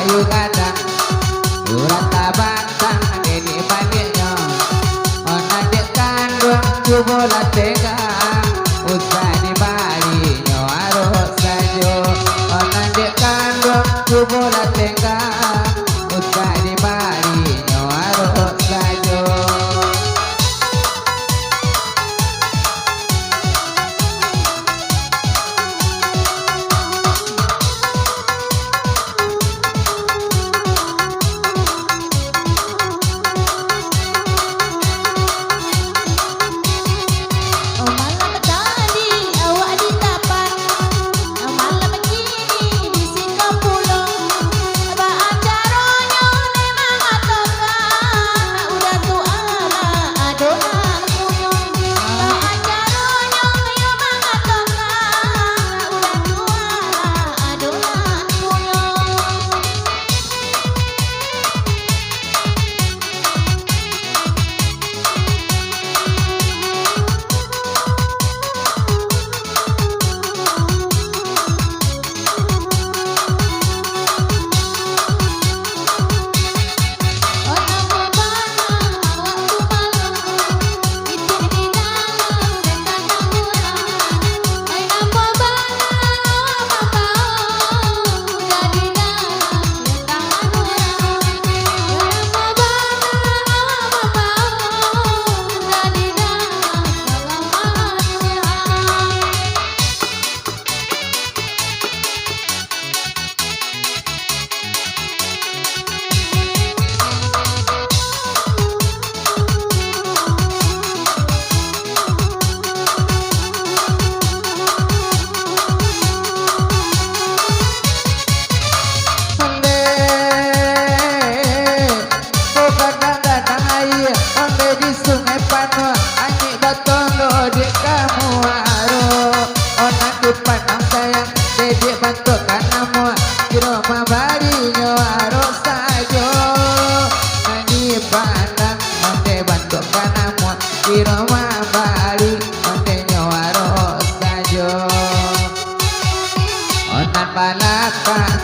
kayu gadang urat tabantang ini baliknya onan dek kandung cubola tegang usah dibalinya arus sajo onan dek kandung cubola tegang usah dibalinya arus sajo.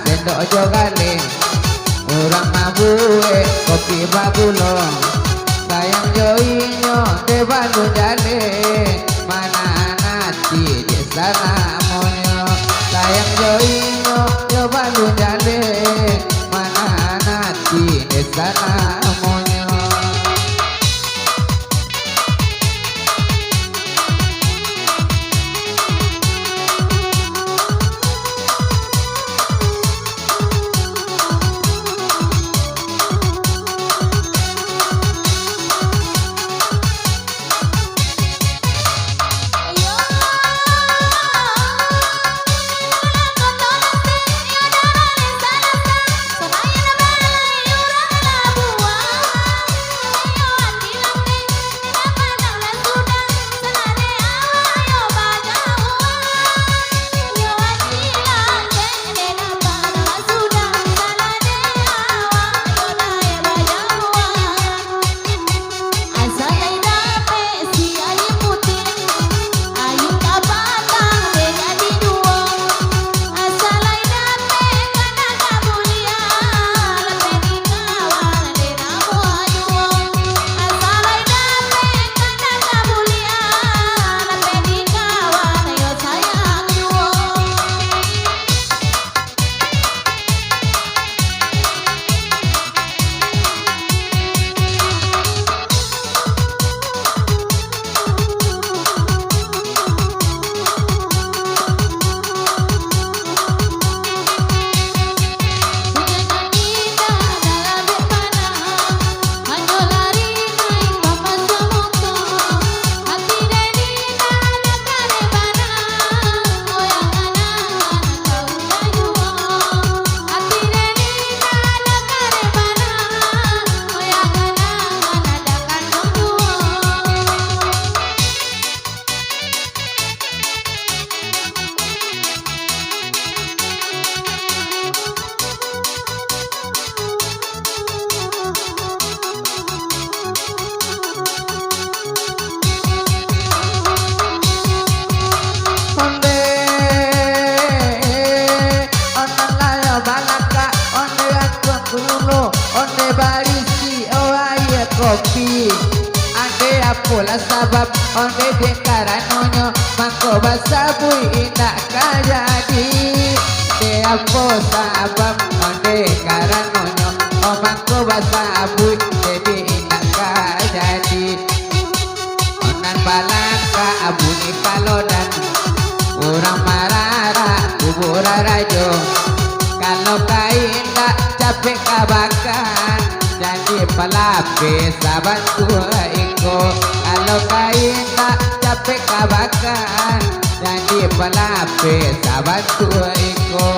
Sendok jogale urang mabue kopi babulong sayang joinyo de balu jale mana nati di sana monyo sayang joinyo de balu jale mana nati di sana monyo. Buah barisi oh air kopi. Ande apola sabab onde de karanonyo mangko basabui indak kajadi. De apo sabab onde karanonyo oh mangko basabui jadi indak kajadi. Onan balaka abuni kalodan orang marara kubur rajo. Kalau kain tak capek kabakan jadi pelapis sahabat tua iko. Kalau kain tak capek kabakan jadi pelapis sahabat tua iko.